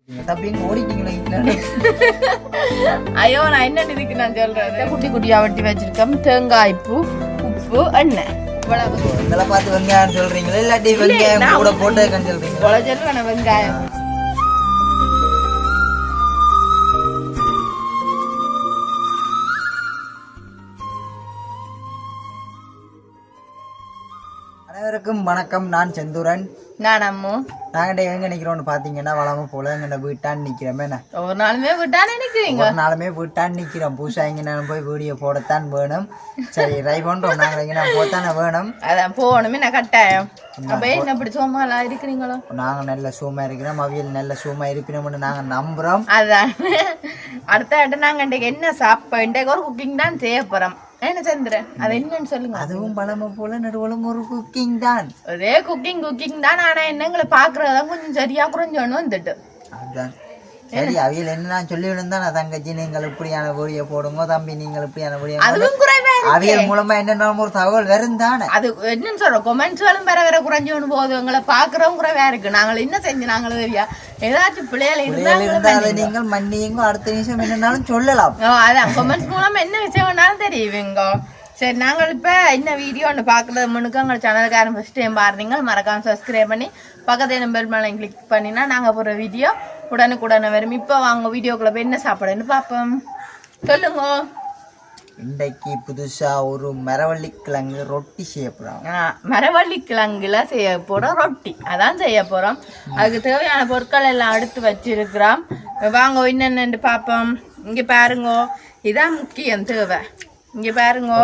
ஐயோ நான் என்ன இதுக்கு நான் சொல்றேன் குட்டி குட்டியா வெட்டி வச்சிருக்கோம் தேங்காய் பூ உப்பு எண்ணெய் பார்த்து வெங்காயம் சொல்றீங்களா இல்லாட்டி வெங்காயம் கூட போட்டு சொல்றீங்க சொல்லுவேன் வெங்காயம் அனைவருக்கும் வணக்கம். நான் செந்தூரன். நான் அம்மு. நாங்க எங்க நிக்கிறோம்னு பாத்தீங்கன்னா வளம போல எங்க வீட்டான்னு நிக்கிறோமே. ஒரு நாளுமே வீட்டான்னு நிக்கிறீங்க? ஒரு நாளுமே வீட்டான்னு நிக்கிறோம். பூசா இங்க நான் போய் வீடியோ போடத்தான் வேணும். சரி ட்ரை பண்றோம். நாங்க இங்க போத்தானே வேணும். அதான் போகணுமே நான் கட்டாயம். அப்ப என்ன இப்படி சோமாலா இருக்கிறீங்களோ? நாங்க நல்ல சூமா இருக்கிறோம். அவியல் நல்ல சூமா இருப்பினோம்னு நாங்க நம்புறோம். அதான் அடுத்த நாங்க இன்றைக்கு என்ன சாப்பிட்டோம், இன்றைக்கு ஒரு குக்கிங் தான் செய்ய போறோம். என்ன சந்திரன் அது என்னன்னு சொல்லுங்க. அதுவும் பழம போல நடுவலும் ஒரு குக்கிங் தான். ஒரே குக்கிங் தான். ஆனா என்னங்களை பாக்குறதான் கொஞ்சம் சரியா குறைஞ்சோன்னு வந்துட்டு. அதுதான் சரி. அவியல் என்ன சொல்லி விழுந்தான் தங்கச்சி நீங்கள் இப்படியான வீடியோ போடுங்க, தம்பி நீங்கள் இப்படியான வீடியோ. அதுவும் குறைவா அவியல் மூலமா என்ன ஒரு தகவல் வரும் தானே. அது என்னன்னு சொல்றோம், கொமெண்ட்ஸ்களும் வேற குறைஞ்சோன்னு போகுது. எங்களை பாக்குறவங்க குறைவா இருக்கு. நாங்கள் என்ன செஞ்சு நாங்களும் தெரியா ஏதாச்சும் பிள்ளைகள் இருந்தாலும் நீங்கள் மன்னியுங்க. அடுத்த நிமிஷம் என்னன்னாலும் சொல்லலாம். அதான் கொமெண்ட்ஸ் மூலமா என்ன விஷயம் வேணாலும் தெரியுவீங்க. சரி, நாங்கள் இப்போ என்ன வீடியோன்னு பார்க்குறது முன்னுக்கு எங்கள் சேனலுக்காரன் ஃபஸ்ட் டைம் பாருங்க, மறக்காம சப்ஸ்கிரைப் பண்ணி பக்கத்தில் பெல் மேலே கிளிக் பண்ணினா நாங்கள் போகிற வீடியோ உடனுக்குடனே வரும். இப்போ வாங்க வீடியோக்குள்ள போய் என்ன சாப்பாடுன்னு பார்ப்போம். சொல்லுங்க. இன்றைக்கு புதுசா ஒரு மரவள்ளி கிழங்கு ரொட்டி செய்ய போறோம். மரவள்ளி கிழங்குல செய்ய போறோம் ரொட்டி, அதான் செய்ய போறோம். அதுக்கு தேவையான பொருட்கள் எல்லாம் எடுத்து வச்சிருக்கிறோம். வாங்க என்னென்னு பார்ப்போம். இங்க பாருங்க, இதான் முக்கியம் தேவை. இங்க பாருங்க,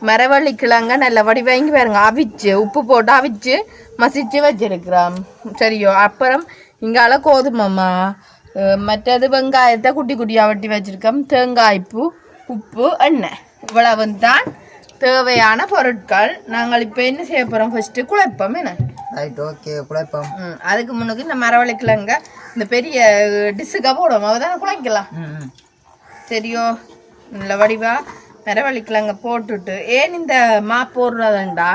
மரவள்ளி கிழங்க நல்ல வடிவாங்கி பாருங்க, அவிச்சு உப்பு போட்டு அவிச்சு மசிச்சு வச்சிருக்கிறோம். சரியோ. அப்புறம் இங்கால கோதுமைமா, மற்றது வெங்காயத்தை குட்டி குட்டியா வெட்டி வச்சிருக்கோம். தேங்காய் பூ, உப்பு, எண்ணெய், இவ்வளவு தான் தேவையான பொருட்கள். நாங்கள் இப்போ என்ன செய்ய போறோம், ஃபர்ஸ்ட் குழைப்போம். என்ன குழைப்போம். அதுக்கு முன்னுக்கு இந்த மரவள்ளி கிழங்க இந்த பெரிய டிஷ்ஷுக்கா போடுவோம், அவதான குழைக்கலாம். சரியோ. நல்ல வடிவா மரவள்ளி கிழங்க போட்டுட்டு, ஏன் இந்த மா போடுறதுண்டா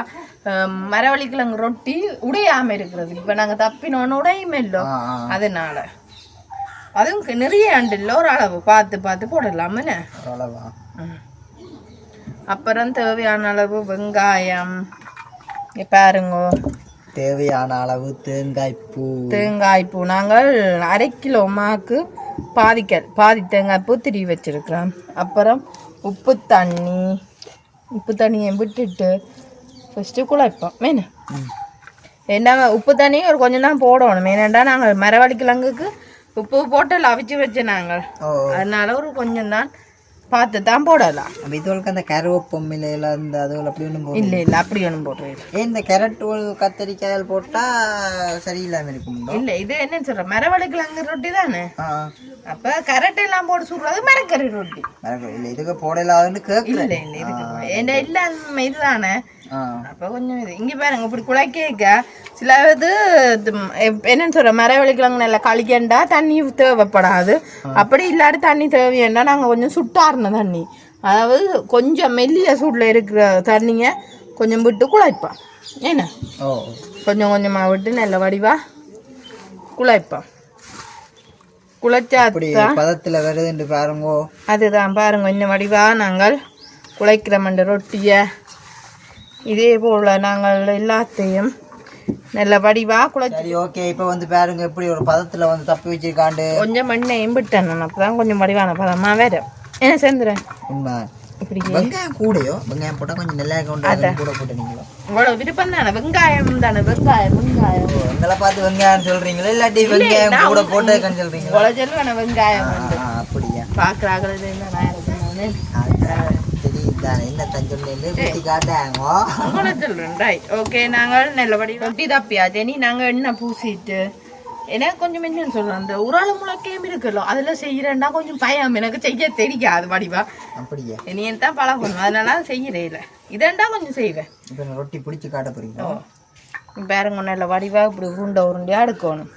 மரவள்ளி கிழங்கு ரொட்டி உடையாம இருக்கிறது. இப்ப நாங்க தப்பினோன்னு உடையுமே இல்லோ, அதனால அதுவும் நிறைய ஆண்டு இல்லை, ஒரு அளவு பார்த்து பார்த்து போடலாமே. அப்புறம் தேவையான அளவு வெங்காயம் பாருங்க, தேவையான அளவு தேங்காய் பூ நாங்கள் 1/2 கிலோ மாக்கு பாதி தேங்காய் பூ திருவி வச்சிருக்கிறோம். அப்புறம் உப்பு தண்ணியை விட்டுட்டு ஃபஸ்ட்டு குழைப்போம். வேணும் என்ன உப்பு தண்ணி ஒரு கொஞ்சம் தான் போடணும். ஏன்னாண்டா நாங்கள் மரவள்ளி கிழங்குக்கு உப்பு போட்டு அவிச்சு வச்சு நாங்கள், அதனால ஒரு கொஞ்சம் தான் பார்த்து தான் போடலாம். இதுவரைக்கும் அந்த கருவேப்பம் இல்லை அப்படி ஒன்றும் போடுறது. இந்த கேரட் கத்தரிக்காய் போட்டா சரியில்லாம இருக்கும். இல்லை இது என்னன்னு சொல்ற, மரவள்ளி கிழங்கு ரொட்டி தானே. அப்ப கரெக்ட் எல்லாம் போட்டு சுடுறது மரக்கறி ரொட்டி. இதுக்கு போடலாம்னு கேட்கல. இல்லை இதுக்கு எல்லாம் இதுதானே. அப்ப கொஞ்சம் இது இங்க பாருங்க, இப்படி குழைக்க சில இது என்னன்னு சொல்ற, மரவள்ளி கிழங்கு நல்லா கழிக்கண்டா தண்ணி தேவைப்படாது. அப்படி இல்லாட்டி தண்ணி தேவையண்டா நாங்கள் கொஞ்சம் சுட்டாருன தண்ணி, அதாவது கொஞ்சம் மெல்லிய சூட்டில் இருக்கிற தண்ணியை கொஞ்சம் விட்டு குழைப்போம். ஏன்னா கொஞ்சம் கொஞ்சமாக விட்டு நல்ல வடிவா குழைப்போம். குழைச்சா பதத்தில் வருதுன்னு பாருங்க. அதுதான் பாருங்க, இந்த வடிவா நாங்கள் குழைக்கிறோம் ரொட்டியை. இதே போல நாங்கள் எல்லாத்தையும் நல்ல வடிவா குழைச்சி. ஓகே, இப்போ வந்து பாருங்க எப்படி ஒரு பதத்துல வந்து தப்பி வச்சிருக்காண்டு. கொஞ்சம் எண்ணெயும் விட்டேன், அப்பதான் கொஞ்சம் வடிவான பதமா வேற. என்ன சேர்ந்துறேன் இப்படி வெங்காயம் கூடயோ, வெங்காயம் போட்டா கொஞ்சம் நல்லா கூட போட்டீங்களோ. இவ்வளவு விருப்பம் தானே, வெங்காயம் தானே. வெங்காயம் எங்களை பார்த்து வெங்காயம் சொல்றீங்களா இல்லாட்டி வெங்காயம் கூட போட்டு சொல்றீங்களா? இவ்வளவு சொல்லுவேன் வெங்காயம். அப்படியா பாக்குறாங்க நாங்கள் நல்லபடி ரொட்டி தப்பியாச்சு. நாங்க எண்ணெய் பூசிட்டு எனக்கு கொஞ்சம் என்னன்னு சொல்றேன், அந்த உராள முளைக்கையும் இருக்குல்ல அதுல செய்யறேன்னா கொஞ்சம் பயம், எனக்கு செய்ய தெரியாது வடிவா. அப்படியா? நீ தான் பழகணும், அதனால செய்யறே இல்லை. இதண்டா கொஞ்சம் செய்வேன். ரொட்டி பிடிச்சு காட்ட போறீங்க பாருங்க, நல்ல வடிவா இப்படி உருண்டையா எடுக்கணும்.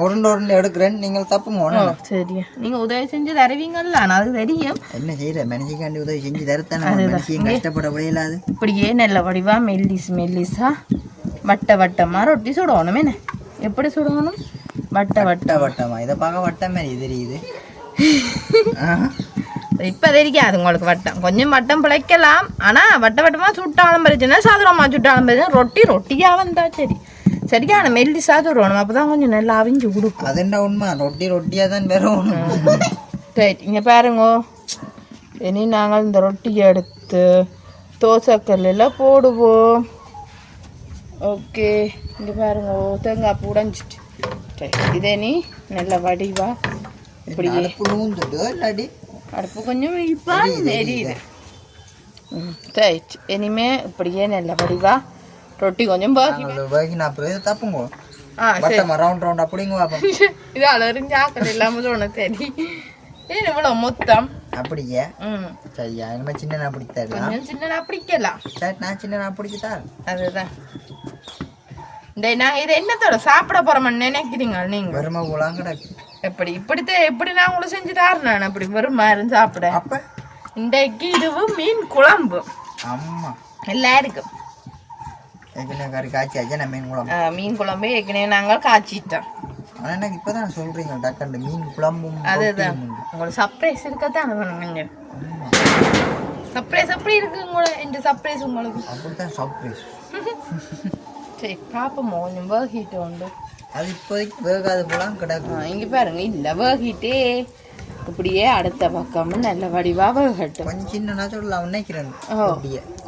உருண்டை எடுக்கிறேன், நீங்கள் தப்புங்க. சரியா, நீங்க உதவி செஞ்சு தருவீங்கல்ல, அது தெரியும். என்ன செய்யற மனுஷிக்காண்டி உதவி செஞ்சு தரத்தானே, கஷ்டப்பட முடியலாது. இப்படியே நல்ல வடிவா மெல்லிஸா வட்டமா ரொட்டி சுடணும். என்ன எப்படி சுடணும், வட்ட வட்ட வட்டமா இதை பார்க்க வட்டம் மாதிரி தெரியுது. இப்ப தெரியாது உங்களுக்கு வட்டம், கொஞ்சம் வட்டம் பிழைக்கலாம். ஆனா வட்ட வட்டமா சுட்டாலும் பிரச்சனை, சாதுரமா சுட்டாலும் பிரச்சனை. ரொட்டி ரொட்டியா வந்தா சரி, சரியான மெல்லி சாதுரணும், அப்பதான் கொஞ்சம் நல்லா அவிஞ்சு கொடுக்கும். அது என்ன உண்மை, ரொட்டி ரொட்டியா தான் வரும். ரைட், இங்க பாருங்க. இனி நாங்கள் இந்த ரொட்டியை எடுத்து தோசைக்கல்லில் போடுவோம். ஓகே, இங்க பாருங்க, தேங்காய் பூ உடைஞ்சிட்டு. சரி, இதே நீ நல்ல வடிவா இப்படியே அடுப்பு கொஞ்சம் இப்போ எரியுது. ரைட், இனிமே இப்படியே நல்ல வடிவா ரொட்டி கொஞ்சம் தப்புங்க. ரவுண்ட் ரவுண்ட் அப்படிங்க இது அலறிஞ்சாக்கல் இல்லாம சொன்ன சரி. ஏன் இவ்வளவு மொத்தம் அப்படியே? சரியா, இனிமே சின்ன பிடிக்காது. கொஞ்சம் சின்ன பிடிக்கலாம். சரி, நான் சின்ன பிடிக்கத்தான். அதுதான் நான் இதை என்னத்தோட சாப்பிட போறோம்னு நினைக்கிறீங்க நீங்க? வெறுமை போலாம் கிடக்கு. எப்படி இப்படி நான் உங்களுக்கு செஞ்சு தரேன். நான் அப்படி வெறும் இருந்து சாப்பிட. அப்ப இன்றைக்கு இதுவும் மீன் குழம்பு. ஆமா, எல்லாருக்கும் கறி காய்ச்சி மீன் குழம்பு. மீன் குழம்பு ஏற்கனவே நாங்கள் காய்ச்சிட்டோம். ஆனா எனக்கு இப்பதான் சொல்றீங்க டக்கண்டு மீன் குழம்பும். அதுதான் உங்களுக்கு சர்ப்ரைஸ் இருக்கத்தான் பண்ணுங்க. சர்ப்ரைஸ் அப்படி இருக்கு உங்களோட இந்த சர்ப்ரைஸ் உங்களுக்கு. அப்படித்தான் சர்ப்ரைஸ். சரி, பாப்போம். கொஞ்சம் வேகிட்டு உண்டு. அது இப்போதைக்கு வேகாது போலாம் கிடக்கு. இங்க பாருங்க, இல்ல வேகிட்டே இப்படியே அடுத்த பக்கம் நல்ல வடிவா வேகட்டும். கொஞ்சம் சின்ன நாச்சுடலாம் நினைக்கிறேன்.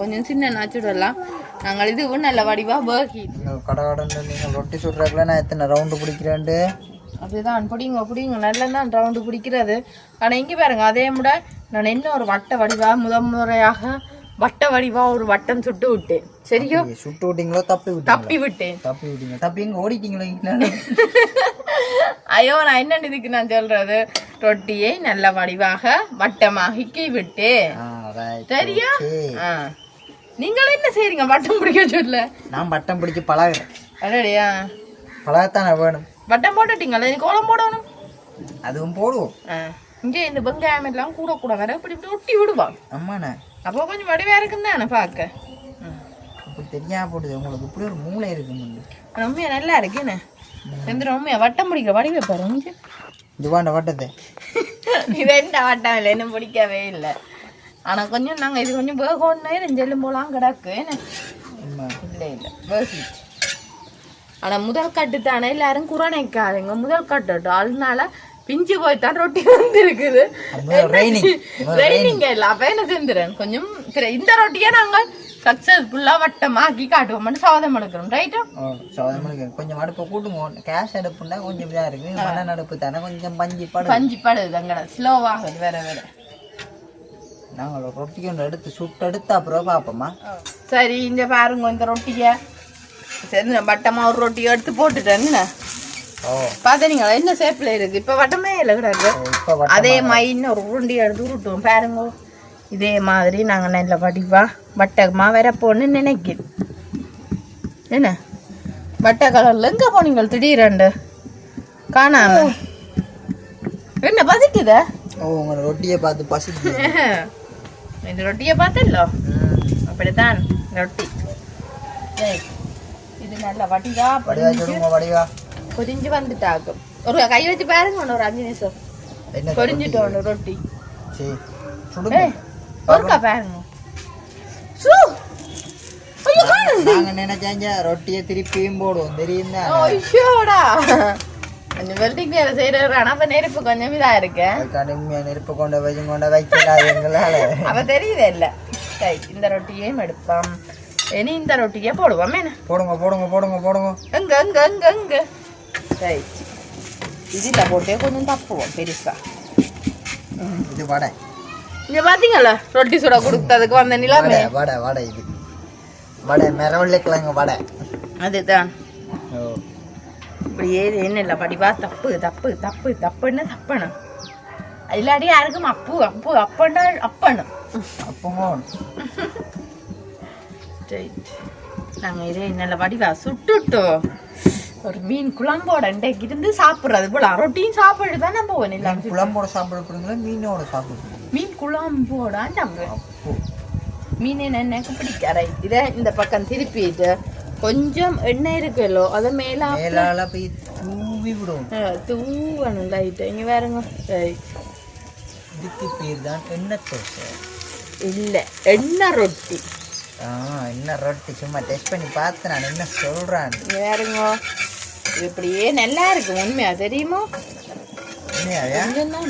கொஞ்சம் சின்ன நாச்சுடலாம். நாங்கள் இது நல்ல வடிவா வேகி கடகடன் நீங்கள் ரொட்டி சுடுறதுல நான் எத்தனை ரவுண்டு பிடிக்கிறேன். அதுதான் பிடிங்க நல்லா தான் ரவுண்டு பிடிக்கிறது. ஆனா இங்க பாருங்க, அதே முட நான் என்ன ஒரு வட்ட வடிவா முறையாக வட்ட வடிவா ஒரு வட்டம் சுட்டு விட்டேன். சரியோ? சுட்டு விட்டீங்களோ? தப்பி விட்டேன். தப்பி எங்க ஓடிட்டீங்களோ? ஐயோ, நான் என்ன இதுக்கு நான் சொல்றது, ரொட்டியை நல்ல வடிவாக வட்டமாக்கி விட்டேன். சரியா? நீங்கள் என்ன செய்றீங்க? வட்டம் பிடிக்க சொல்ல. நான் வட்டம் பிடிக்க பழகுறேன். அடடியா, பழகத்தானே வேணும். வட்டம் போட்டுட்டீங்களா? எனக்கு கோலம் போடணும். அதுவும் போடுவோம். இங்கே இந்த வெங்காயம் எல்லாம் கூட வர இப்படி ஒட்டி விடுவான். அம்மாண்ணே, அப்போ கொஞ்சம் வடிவா இருக்குன்னு பார்க்க. அப்படி தெரியாம போடுது உங்களுக்கு. இப்படி ஒரு மூளை இருக்கு. உண்மையா நல்லா இருக்குன்னு செந்திர. உண்மையா வட்டம் பிடிக்கிற வடிவை பாருங்க. இதுவாண்ட வட்டத்தை இது என்ன வட்டம் இல்லை, என்ன பிடிக்கவே இல்லை. ஆனா கொஞ்சம் நாங்க இது கொஞ்சம் வேகணும் செல்லும் போலாம் கிடக்கு. இல்லை வேகிட்டு. ஆனா முதல் கட்டு தானே, எல்லாரும் குறைக்காதுங்க. முதல் கட்டு அதனால பிஞ்சு போய்தான் ரொட்டி வந்துருக்குது. ட்ரைனிங் இல்லை. அப்ப என்ன செஞ்சிடறேன் கொஞ்சம் இந்த ரொட்டியை நாங்கள் சக்சஸ்ஃபுல்லா வட்டமாக்கி காட்டுவோம். சாதம் எடுக்கிறோம். ரைட்டா? சாதம் எடுக்கிறோம். கொஞ்சம் அடுப்பை கூட்டுவோம். கேஸ் அடுப்புன்னா கொஞ்சம் இதா இருக்கு. மண்ணெண்ணெய் அடுப்பு தானே கொஞ்சம் பஞ்சு படுது. அங்கே ஸ்லோவாகுது. வேற நாங்கள் ரொட்டி ஒன்று எடுத்து சுட்டு எடுத்து அப்புறம் பார்ப்போம்மா. சரி, இந்த பாருங்க, இந்த ரொட்டியை சரி வட்டமா ஒரு ரொட்டியை எடுத்து போட்டுட்டேன்னு பாத்தீங்களா என்ன ஷேப்ல இருக்கு. இப்ப வட்டமே இல்லை கிடக்கு. அதே மாதிரி ஒரு உருண்டி எடுத்து உருட்டுவோம். பாருங்க, இதே மாதிரி நாங்க நல்ல வடிவா வட்டமா வேற போன்னு நினைக்கிறோம். என்ன வட்ட கலர்ல எங்க போனீங்க திடீரெண்டு காணாம? என்ன பசிக்குத? உங்க ரொட்டியை பார்த்து பசிக்குது. இந்த ரொட்டியை பார்த்தല്ലോ. அப்படித்தான் ரொட்டி. இது நல்ல வடிவா வடிவா பொரிஞ்சு வந்துட்டாக்கும். ஒரு கை வச்சு பாருங்க, ஒரு 5 நிமிஷம் பொரிஞ்சுட்டோம் ரொட்டி. ஒருக்கா பாருங்க. நினைச்சாங்க ரொட்டியை திருப்பியும் போடுவோம் தெரியும். கொஞ்சம் வெல்டிங் வேலை செய்யறாரு. ஆனா அப்ப நெருப்பு கொஞ்சம் இதா இருக்கு. நெருப்பு கொண்டு வைக்கல. அவ தெரியுதே இல்ல. இந்த ரொட்டியையும் எடுப்போம். இனி இந்த ரொட்டியே போடுவோம். என்ன போடுங்க போடுங்க போடுங்க போடுங்க. எங்க எங்க எங்க எங்க இதுல போட்டே கொஞ்சம் தப்புவோம் பெருசா. இது வடை. இங்க பாத்தீங்களா ரொட்டி சுட கொடுத்ததுக்கு வந்த நிலைமை. வடை வடை இது வடை மெரவல்லைக்கிழங்கு வடை. அதுதான் இப்படியே என்ன இல்லை படிவா தப்பு தப்பு தப்பு தப்புன்னு தப்பணும். இல்லாட்டி யாருக்கும் அப்பு அப்பு அப்பண்டா அப்பணும் அப்போ. நாங்கள் இதே நல்ல வடிவா சுட்டுட்டோம். ஒரு மீன் குழம்போட இன்றைக்கு இருந்து சாப்பிட்றது போல. ரொட்டியும் சாப்பிட்டு தான் நம்ம போகணும். குழம்போட சாப்பிடுறீங்களா மீனோட சாப்பிடுறோம்? மீன் குழம்போட நம்ம மீன் எனக்கு பிடிக்காது. இதை இந்த பக்கம் திருப்பிட்டு கொஞ்சம் எண்ணெய் இருக்குல்லோ அதை மேலால போய் தூவி தூவி விடும். தூவணும் லைட்டாக இங்கே வேறுங்க. இதுக்கு பேர் தான் எண்ணெய் தோசை இல்லை, எண்ணெய் ரொட்டி. எண்ணெய் ரொட்டி சும்மா டெஸ்ட் பண்ணி பார்த்து நான் என்ன சொல்கிறேன். இங்கே வேறுங்க, இது இப்படியே நல்லா இருக்கு உண்மையா தெரியுமா?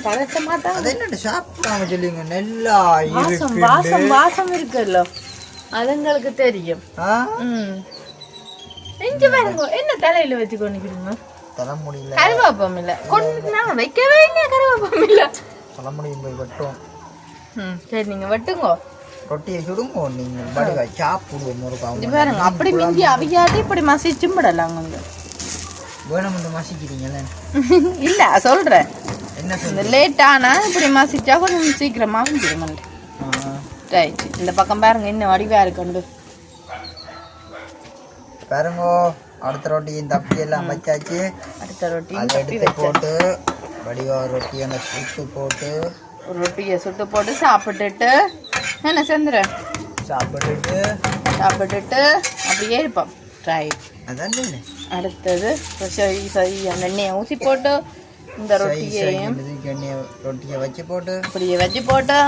பழத்த மாட்டாங்க. அது என்ன சாப்பிடாம சொல்லுங்க. நல்லா வாசம் வாசம் வாசம் இருக்குல்ல, அதுங்களுக்கு தெரியும். இங்க பாருங்க, என்ன தலையில வச்சு கொண்டுக்கிறீங்க? தலைமுடியில கருவேப்பம் இல்ல, கொண்டு நான் வைக்கவே இல்லை. கருவேப்பம் இல்ல, தலைமுடியும் போய் வெட்டும். சரி நீங்க வெட்டுங்க, ரொட்டியை சுடுங்க. நீங்க வடிவா சாப்பிடுவோம். இது பாருங்க, அப்படி மிஞ்சி அவியாதே இப்படி மசிச்சும் விடலாங்க. இங்க வேணும்னு மசிக்கிறீங்களே? இல்ல சொல்றேன், என்ன இந்த லேட்டானா இப்படி மசிச்சா கொஞ்சம் சீக்கிரமா வந்துடும். ரைட், இந்த பக்கம் பாருங்க இன்னும் வடிவா இருக்குண்டு. பாருங்க, அடுத்த ரொட்டியும் தப்பி எல்லாம் வச்சாச்சு. அடுத்த ரொட்டி எடுத்து போட்டு வடிவா ரொட்டியை சுட்டு போட்டு ரொட்டியை சுட்டு போட்டு சாப்பிட்டுட்டு என்ன செஞ்சுறேன், சாப்பிட்டுட்டு அப்படியே இருப்போம். ரைட், அதான் அடுத்தது அந்த எண்ணெயை ஊற்றி போட்டு இந்த ரொட்டியையும் வச்சு போட்டு இப்படியே வச்சு போட்டு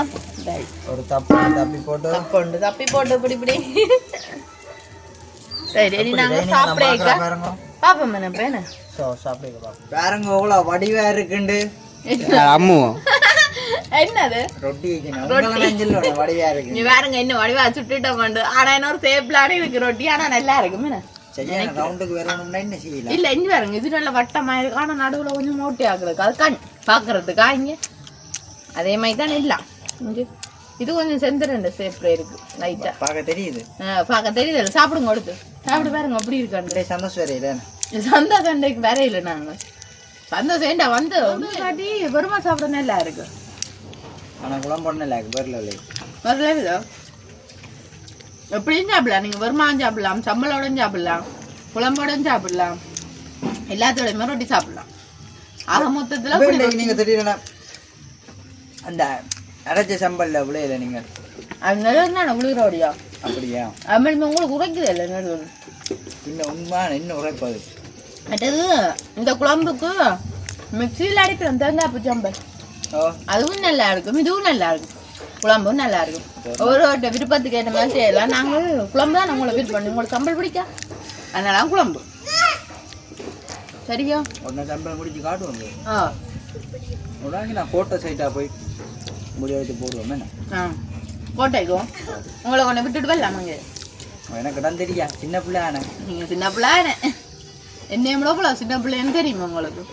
ஒரு தப்பி போட்டு இப்படி இப்படி. சரி, இனி நாங்கள் சாப்பிட பாப்போம். என்ன பேனு பாருங்க எவ்வளோ வடிவா இருக்குண்டு. என்னது ரொட்டி வடிவா இருக்கு. நீ வேறங்க இன்னும் வடிவா சுட்டுட்ட மாண்டு. ஆனா இன்னொரு சேப்லானே இருக்கு ரொட்டி, ஆனா நல்லா இருக்குமே. இல்ல இங்க பாருங்க, இது நல்ல வட்டமா இருக்கு, ஆனா நடுவுல கொஞ்சம் மோட்டி ஆகுறதுக்கு அது கண் பாக்குறதுக்கா. இங்க அதே மாதிரி தான் இல்ல, இது கொஞ்சம் செந்துருண்ட சேப்ல இருக்கு. லைட்டா பார்க்க தெரியுது, சாப்பிடுங்க, கொடுத்து சாப்பிடு பாருங்க அப்படி இருக்கு. சந்தோஷம் சந்தோஷம் வேற இல்லை. நாங்க சந்தோஷம் வந்து காட்டி வெறுமா சாப்பிட நல்லா இருக்கு. ஆனா குழம்பு வரல எப்படியும் சாப்பிடலாம். நீங்க வருமானம் சாப்பிடலாம், சம்பளோட சாப்பிடலாம், குழம்போட சாப்பிடலாம், எல்லாத்தோடையுமே ரொட்டி சாப்பிடலாம். ஆக மொத்தத்துல நீங்க தெரியல அந்த அரைச்ச சம்பல்ல விளையில நீங்க அது நல்லதுதான் உளிரோடியா. அப்படியா? அது உங்களுக்கு உரைக்குது இல்லை நல்லது. இன்னும் உண்மையான இன்னும் உரைப்பது. மற்றது இந்த குழம்புக்கு மிக்சியில் அடிக்கிறோம் தேங்காய் பூ சம்பல், அதுவும் நல்லா இருக்கும், இதுவும் நல்லா இருக்கும், குழம்பும் நல்லா இருக்கும். ஒவ்வொரு விருப்பத்துக்கு ஏற்ற மாதிரி செய்யலாம். நாங்கள் குழம்பு தான் உங்களை விருப்பம், உங்களுக்கு சம்பல் பிடிக்கா, அதனால குழம்பு. சரியா? உடனே சம்பல் முடிச்சு காட்டுவோம். உடனே நான் கோட்டை சைட்டா போய் முடிய வச்சு போடுவோம். கோட்டைக்கும் உங்களை கொண்டு விட்டுட்டு வரலாமாங்க? எனக்கு தான் தெரியா, சின்ன பிள்ளை ஆனேன். நீங்க சின்ன பிள்ளை ஆனேன், என்ன எவ்வளோ போல சின்ன பிள்ளைன்னு தெரியுமா உங்களுக்கு?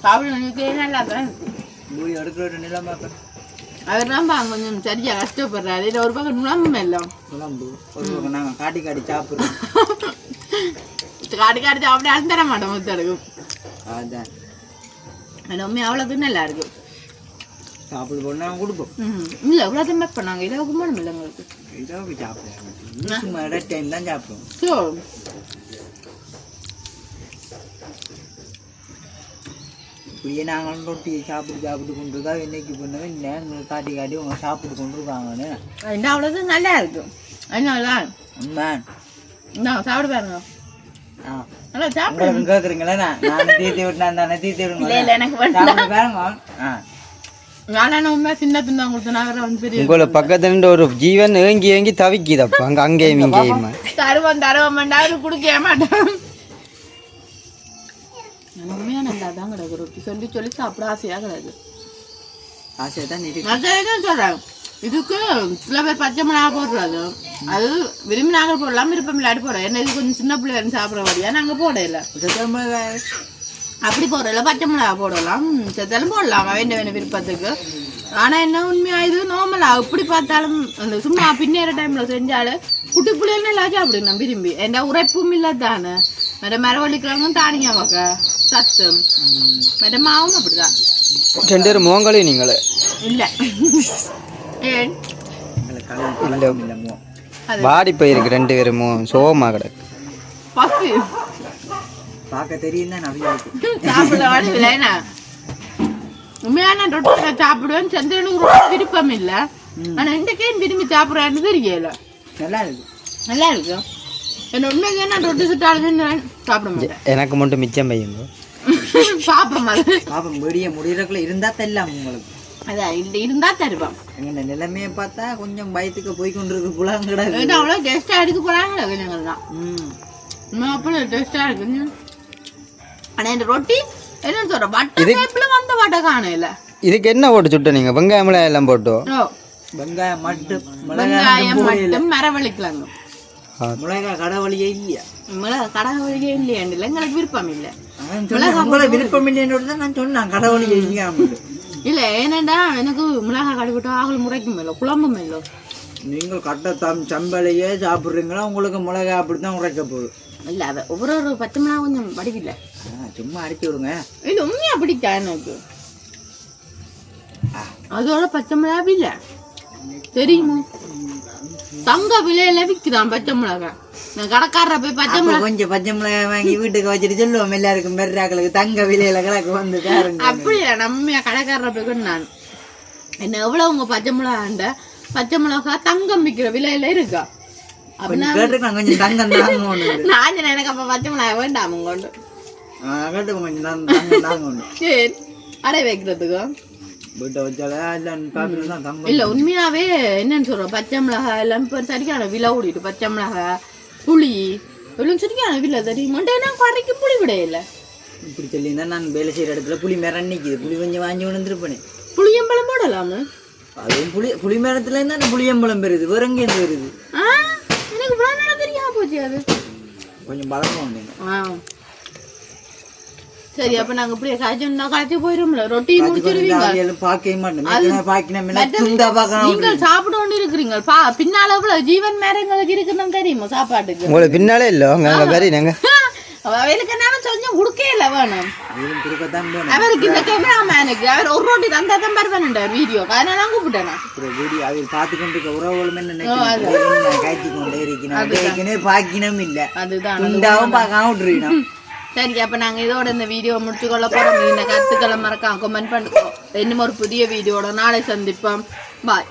சாப்பிட நல்லா தான் மூடி எடுக்கிற நிலைமை. அவர் தான் கொஞ்சம் சரியா கஷ்டப்படுறாரு. இல்லை ஒரு பக்கம் நுழம்பு எல்லாம் நுழம்பு ஒரு பக்கம் நாங்கள் காட்டி சாப்பிடுறோம். காட்டி சாப்பிட அது தர மாட்டோம் முத்தடுக்கும். அதான் உண்மையாக அவ்வளோக்கு நல்லா இருக்கும். சாப்பிடு போட்டு நாங்கள் கொடுப்போம். இல்லை இவ்வளோ மேக் பண்ணாங்க, இதாவுக்கு மேடம் இல்லை உங்களுக்கு. இதாவுக்கு சாப்பிடுவோம், சும்மா இடம் டைம் தான் சாப்பிடுவோம். ஸோ இப்படியே நாங்கள் ரொட்டி சாப்பிட்டு கொண்டுருக்கா இன்னைக்கு பண்ணுவேன். நேரம் காட்டி அவங்க சாப்பிட்டு கொண்டுருக்காங்கன்னு என்ன அவ்வளோது நல்லா இருக்கும். அதனால நான் சாப்பிட பாருங்க. நல்லா சாப்பிடுங்க கேட்குறீங்களா? நான் தீர்த்தி விட்டுனா தானே தீர்த்தி விடுங்க. இல்லை எனக்கு பாருங்க. நானே உண்மையாக சின்ன தின்னா கொடுத்தேன். நான் வந்து பெரிய உங்களை பக்கத்துல ஒரு ஜீவன் ஏங்கி தவிக்குதப்பா அங்க அங்கேயும் இங்கேயுமா தருவம் கொடுக்க மாட்டேன். உண்மையா நல்லா தான் கிடக்கு ரொட்டி. சொல்லி சாப்பிட ஆசையா கிடக்கு. ஆசையா சொல்றேன். இதுக்கு சில பேர் பச்சை மிளகா போடுறாரு, அது விரும்பி நாங்கள் போடலாம், விருப்பம் இல்லாட்டி போடுறோம். என்ன இது கொஞ்சம் சின்ன பிள்ளை சாப்பிட்ற வழியா நாங்கள் போடல. அப்படி போடுறல பச்சை மிளகா போடலாம், செத்தாலும் போடலாம் வேண்ட விருப்பத்துக்கு. ஆனால் என்ன உண்மையா இது நார்மலா எப்படி பார்த்தாலும் அந்த சும்மா பின்னேற டைம்ல செஞ்சாலும் குட்டி பிள்ளைகள் நல்லா சாப்பிடுங்க விரும்பி. ஏன்னா உரைப்பும் இல்லை தானே. மற்ற மரவள்ளிக்கிழங்கும் தானியா வக்க சத்தம், மற்ற மாவும் அப்படிதான். ரெண்டு பேரும் மோங்கலையும் நீங்களே இல்லை ஏன் வாடி போயிருக்கு ரெண்டு பேரும் சோகமா கிடக்கு. பசி பார்க்க தெரியும் தான் சாப்பிட வாடிவில்லைண்ணா. உண்மையான ரொட்டி சாப்பிடுவேன். சந்திரனுக்கு ரொம்ப விருப்பம் இல்லை, ஆனால் இன்றைக்கே விரும்பி சாப்பிட்றான்னு தெரியல. நல்லா இருக்கு, நல்லா இருக்கு. என்ன உண்மைக்கு நான் ரொட்டி சுட்டாலும் சாப்பிட மாட்டேன். எனக்கு மட்டும் மிச்சம் பையங்க சாப்பிட மாட்டேன். பாப்பா வெளியே முடியறக்குள்ள இருந்தா தெரியல உங்களுக்கு. அதான் இல்லை இருந்தா தருவான். எங்க நிலைமையை பார்த்தா கொஞ்சம் பயத்துக்கு போய் கொண்டிருக்கு புலாம் கிடாது. அவ்வளோ டேஸ்டா எடுக்க போறாங்களா கொஞ்சங்கள் தான். அப்போ டேஸ்டா இருக்கு. ஆனா இந்த ரொட்டி என்ன சொல்ற வட்டை வந்த வட்டை காணல. இதுக்கு என்ன போட்டு சுட்ட நீங்க? வெங்காயம் எல்லாம் போட்டு வெங்காயம் மட்டும் மரவள்ளிக்கிழங்கு மிளகாய் கடவுளியே இல்லையா? கடவுளியே இல்லையாண்டில்ல எங்களுக்கு விருப்பம் இல்லை. விருப்பம் இல்லைன்னு தான் நான் சொன்னேன் கடவுளியே இல்லையா. இல்ல ஏனண்டா எனக்கு மிளகாய் கழுவிட்டு ஆகல் முறைக்கும் இல்லை குழம்பும் இல்லை. நீங்கள் கட்ட சம்பளையே சாப்பிட்றீங்களா? உங்களுக்கு மிளகாய் அப்படித்தான் உரைக்க போகுது. இல்ல அத ஒவ்வொரு பச்சை மிளகா கொஞ்சம் வடிவில்லை. சும்மா அடிச்சு விடுங்க. இல்ல உண்மையா பிடிக்கா எனக்கு. அதோட பச்சை மிளகா இல்ல தெரியுமா? தங்க விலையில விக்குதான் பச்சை மிளகாய். நான் கடைக்காரரை போய் பச்சை மிளகாய் கொஞ்சம் பச்சை மிளகாய் வாங்கி வீட்டுக்கு வச்சுட்டு சொல்லுவோம் எல்லாருக்கும் மெர்ராக்களுக்கு தங்க விலையில கிடக்கு வந்து அப்படி இல்லை. நம்ம கடைக்காரரை போய் நான் என்ன எவ்வளவு உங்க பச்சை மிளகாண்ட பச்சை மிளகா தங்கம் விற்கிற விலையில இருக்கா அப்படின்னா கொஞ்சம் தங்கம் நான் எனக்கு அப்ப பச்சை மிளகாய் வேண்டாம் கொண்டு சரி அடை வைக்கிறதுக்கும் இல்ல உண்மையாவே என்னன்னு சொல்றோம். பச்சை மிளகாய் எல்லாம் இப்ப சரிக்கான விலை ஓடிட்டு பச்சை மிளகாய் புளி எல்லாம் சரிக்கான விலை தெரியுமா? கடைக்கு புளி விட இல்ல. இப்படி சொல்லியிருந்தா நான் வேலை செய்யற இடத்துல புளி மரம் நிக்குது. புளி கொஞ்சம் வாங்கி வந்துருப்பேன். புளியம்பழம் போடலாமா? அதுவும் புளி மரத்துல இருந்தா அந்த புளியம்பழம் பெறுது. வேற எங்க இருந்து வருது? எனக்கு இவ்வளவு நல்லா தெரியாம போச்சு. அது கொஞ்சம் பழக்கம். சரி அப்ப நாங்க இப்படியே காய்ச்சா காய்ச்சி போயிரும்ல. ரொட்டி முடிச்சிருவீங்க. நீங்கள் சாப்பிட கொண்டு இருக்கிறீங்க. பின்னால எவ்வளவு ஜீவன் மேரங்களுக்கு இருக்குன்னு தெரியுமா சாப்பாட்டுக்கு? உங்களுக்கு பின்னாலே இல்ல அவருக்கு என்ன கொஞ்சம் குடுக்கே இல்ல வேணும். அவருக்கு இந்த கேமராமேனுக்கு அவர் ஒரு ரொட்டி தந்தா தான் பரவாயில்ல வீடியோ. அதனால கூப்பிட்டேன் வீடியோ அவர் பார்த்து கொண்டு உறவுகளும் என்ன காய்ச்சி கொண்டே இருக்கிறேன். பாக்கினம் இல்ல அதுதான் பார்க்காம விட்டுருக்கீங்க. சரி அப்ப நாங்க இதோட இந்த வீடியோ முடிச்சு கொள்ள போறோம். இந்த கருத்துக்களை மறக்காம கமெண்ட் பண்ணுவோம். இன்னும் ஒரு புதிய வீடியோட நாளை சந்திப்போம். பாய்.